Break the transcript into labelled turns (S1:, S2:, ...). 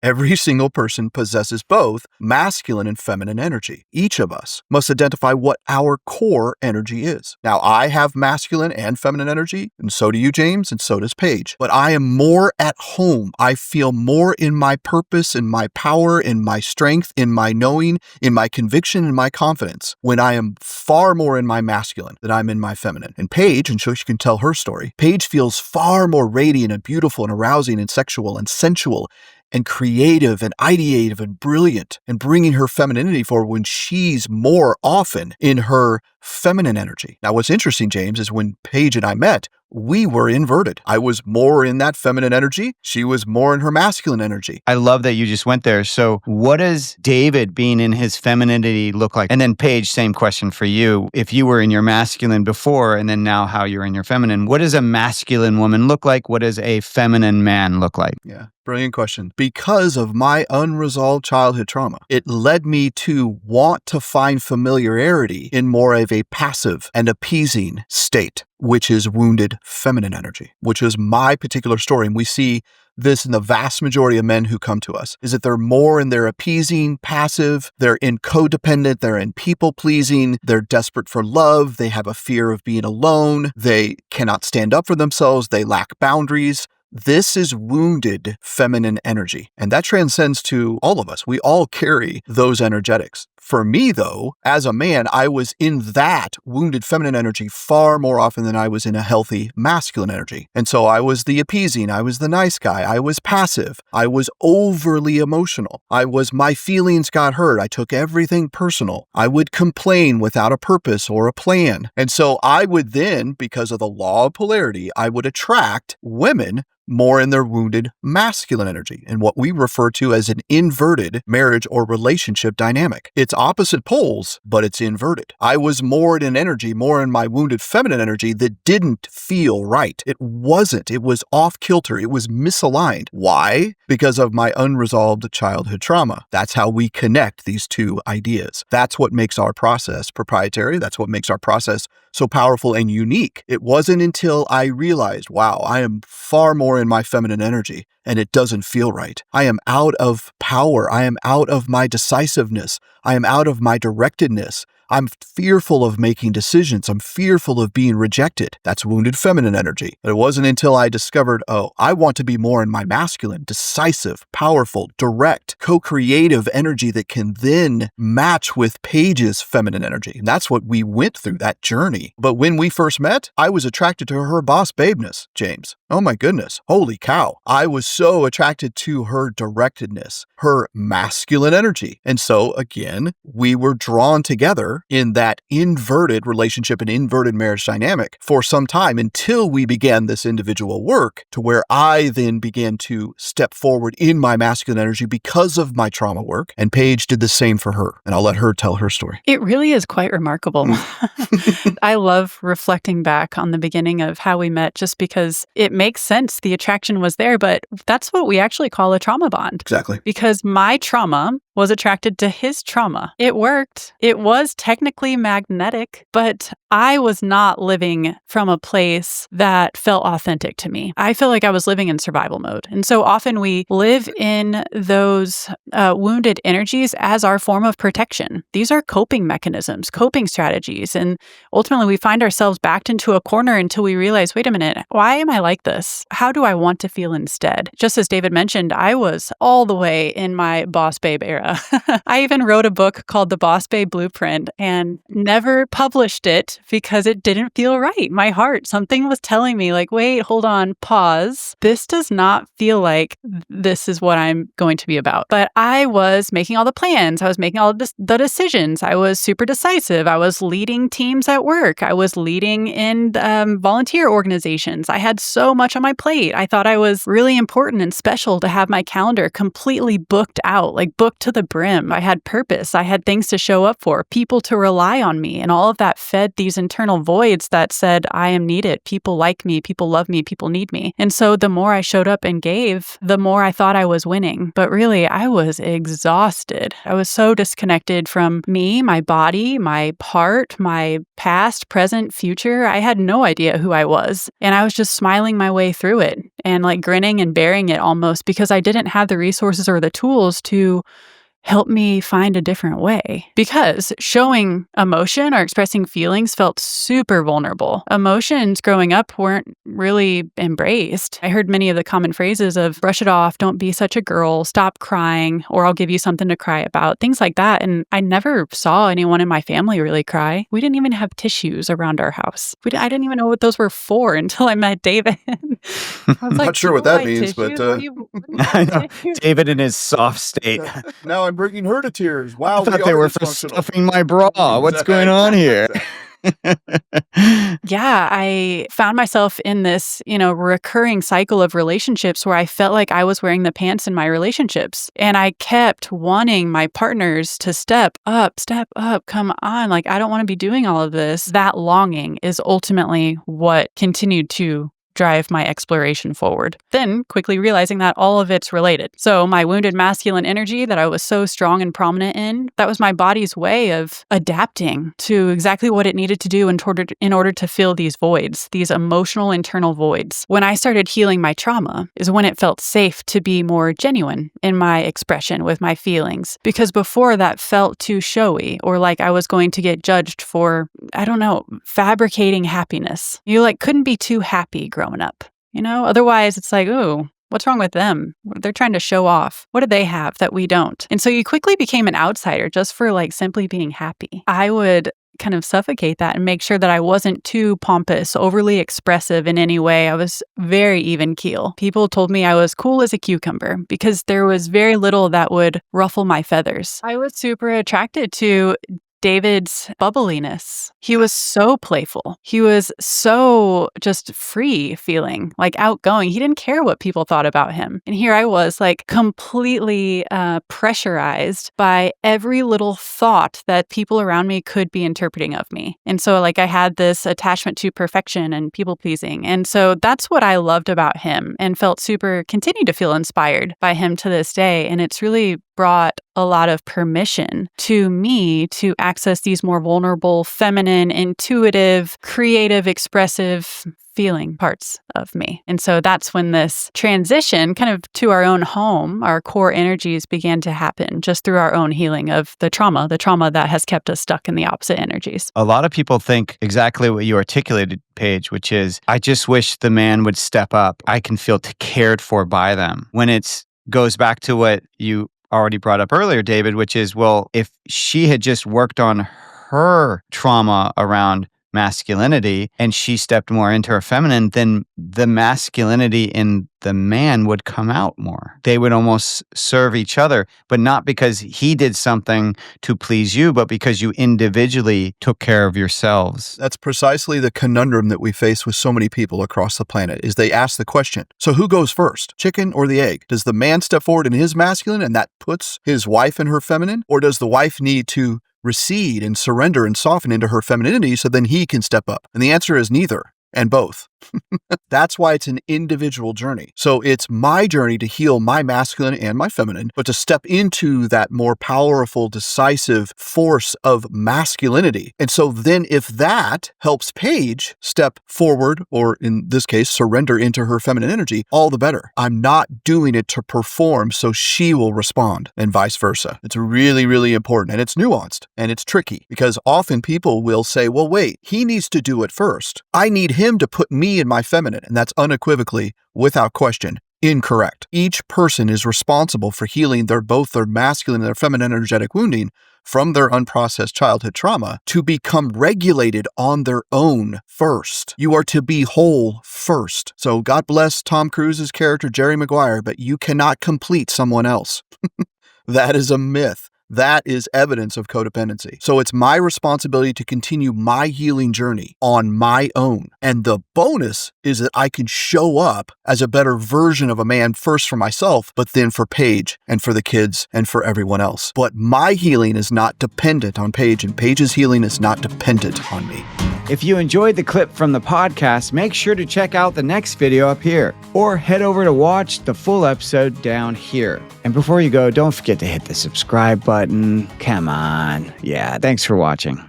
S1: Every single person possesses both masculine and feminine energy. Each of us must identify what our core energy is. Now, I have masculine and feminine energy, and so do you, James, and so does Paige. But I am more at home. I feel more in my purpose, in my power, in my strength, in my knowing, in my conviction, in my confidence, when I am far more in my masculine than I'm in my feminine. And Paige, and so she can tell her story, Paige feels far more radiant and beautiful and arousing and sexual and sensual and creative and ideative and brilliant and bringing her femininity forward when she's more often in her feminine energy. Now, what's interesting, James, is when Paige and I met, we were inverted. I was more in that feminine energy. She was more in her masculine energy.
S2: I love that you just went there. So what does David being in his femininity look like? And then Paige, same question for you. If you were in your masculine before and then now how you're in your feminine, what does a masculine woman look like? What does a feminine man look like?
S1: Yeah, brilliant question. Because of my unresolved childhood trauma, it led me to want to find familiarity in more of a passive and appeasing state, which is wounded feminine energy, which is my particular story. And we see this in the vast majority of men who come to us, is that they're more in their appeasing, passive, they're in codependent, they're in people pleasing, they're desperate for love, they have a fear of being alone, they cannot stand up for themselves, they lack boundaries. This is wounded feminine energy, and that transcends to all of us. We all carry those energetics. For me, though, as a man, I was in that wounded feminine energy far more often than I was in a healthy masculine energy. And so I was the appeasing, I was the nice guy, I was passive, I was overly emotional, my feelings got hurt, I took everything personal, I would complain without a purpose or a plan. And so I would then, because of the law of polarity, I would attract women more in their wounded masculine energy, and what we refer to as an inverted marriage or relationship dynamic. It's opposite poles, but it's inverted. I was more in an energy, more in my wounded feminine energy that didn't feel right. It wasn't. It was off kilter. It was misaligned. Why? Because of my unresolved childhood trauma. That's how we connect these two ideas. That's what makes our process proprietary. That's what makes our process so powerful and unique. It wasn't until I realized, wow, I am far more in my feminine energy and it doesn't feel right. I am out of power. I am out of my decisiveness. I am out of my directedness. I'm fearful of making decisions. I'm fearful of being rejected. That's wounded feminine energy. But it wasn't until I discovered, oh, I want to be more in my masculine, decisive, powerful, direct, co-creative energy that can then match with Paige's feminine energy. And that's what we went through, that journey. But when we first met, I was attracted to her boss babeness, James. Oh my goodness. Holy cow. I was so attracted to her directedness, her masculine energy. And so again, we were drawn together in that inverted relationship and inverted marriage dynamic for some time until we began this individual work to where I then began to step forward in my masculine energy because of my trauma work. And Paige did the same for her. And I'll let her tell her story.
S3: It really is quite remarkable. I love reflecting back on the beginning of how we met just because it makes sense. The attraction was there, but that's what we actually call a trauma bond.
S1: Exactly.
S3: Because my trauma was attracted to his trauma. It worked. It was technically magnetic, but I was not living from a place that felt authentic to me. I feel like I was living in survival mode. And so often we live in those wounded energies as our form of protection. These are coping mechanisms, coping strategies. And ultimately we find ourselves backed into a corner until we realize, wait a minute, why am I like this? How do I want to feel instead? Just as David mentioned, I was all the way in my boss babe era. I even wrote a book called The Boss Babe Blueprint and never published it because it didn't feel right. My heart, something was telling me like, wait, hold on, pause. This does not feel like this is what I'm going to be about. But I was making all the plans. I was making all the decisions. I was super decisive. I was leading teams at work. I was leading in volunteer organizations. I had so much on my plate. I thought I was really important and special to have my calendar completely booked out, like booked to the brim. I had purpose. I had things to show up for, people to rely on me. And all of that fed these these internal voids that said, I am needed. People like me. People love me. People need me. And so the more I showed up and gave, the more I thought I was winning. But really, I was exhausted. I was so disconnected from me, my body, my heart, my past, present, future. I had no idea who I was. And I was just smiling my way through it and like grinning and bearing it almost because I didn't have the resources or the tools to help me find a different way. Because showing emotion or expressing feelings felt super vulnerable. Emotions growing up weren't really embraced. I heard many of the common phrases of brush it off, don't be such a girl, stop crying, or I'll give you something to cry about, things like that. And I never saw anyone in my family really cry. We didn't even have tissues around our house. I didn't even know what those were for until I met David. I was like,
S1: Not sure what that means, but
S2: I know. David in his soft state.
S1: Now I'm bringing her to tears. Wow,
S2: I thought they were for stuffing my bra. What's going on here?
S3: Yeah, I found myself in this, recurring cycle of relationships where I felt like I was wearing the pants in my relationships. And I kept wanting my partners to step up, come on. Like, I don't want to be doing all of this. That longing is ultimately what continued to drive my exploration forward. Then quickly realizing that all of it's related. So my wounded masculine energy that I was so strong and prominent in, that was my body's way of adapting to exactly what it needed to do in order to fill these voids, these emotional internal voids. When I started healing my trauma is when it felt safe to be more genuine in my expression with my feelings. Because before that felt too showy or like I was going to get judged for, fabricating happiness. You couldn't be too happy growing up, Otherwise, it's like, ooh, what's wrong with them? They're trying to show off. What do they have that we don't? And so you quickly became an outsider just for simply being happy. I would kind of suffocate that and make sure that I wasn't too pompous, overly expressive in any way. I was very even keel. People told me I was cool as a cucumber because there was very little that would ruffle my feathers. I was super attracted to David's bubbliness. He was so playful. He was so just free feeling, outgoing. He didn't care what people thought about him. And here I was completely pressurized by every little thought that people around me could be interpreting of me. And so I had this attachment to perfection and people pleasing. And so that's what I loved about him and continue to feel inspired by him to this day. And it's really brought a lot of permission to me to access these more vulnerable, feminine, intuitive, creative, expressive feeling parts of me. And so that's when this transition kind of to our own home, our core energies began to happen just through our own healing of the trauma that has kept us stuck in the opposite energies.
S2: A lot of people think exactly what you articulated, Paige, which is, I just wish the man would step up. I can feel cared for by them. When it goes back to what you already brought up earlier, David, which is, well, if she had just worked on her trauma around masculinity and she stepped more into her feminine, then the masculinity in the man would come out more. They would almost serve each other, but not because he did something to please you, but because you individually took care of yourselves.
S1: That's precisely the conundrum that we face with so many people across the planet, is they ask the question, so who goes first, chicken or the egg? Does the man step forward in his masculine and that puts his wife in her feminine? Or does the wife need to recede and surrender and soften into her femininity so then he can step up? And the answer is neither and both. That's why it's an individual journey. So it's my journey to heal my masculine and my feminine, but to step into that more powerful, decisive force of masculinity. And so then if that helps Paige step forward, or in this case, surrender into her feminine energy, all the better. I'm not doing it to perform so she will respond, and vice versa. It's really, really important, and it's nuanced and it's tricky because often people will say, well, wait, he needs to do it first. I need him to put me in my feminine, and that's unequivocally, without question, incorrect. Each person is responsible for healing both their masculine and their feminine energetic wounding from their unprocessed childhood trauma to become regulated on their own first. You are to be whole first. So God bless Tom Cruise's character, Jerry Maguire, but you cannot complete someone else. That is a myth. That is evidence of codependency. So it's my responsibility to continue my healing journey on my own. And the bonus is that I can show up as a better version of a man first for myself, but then for Paige and for the kids and for everyone else. But my healing is not dependent on Paige, and Paige's healing is not dependent on me.
S2: If you enjoyed the clip from the podcast, make sure to check out the next video up here, or head over to watch the full episode down here. And before you go, don't forget to hit the subscribe button. Come on. Yeah, thanks for watching.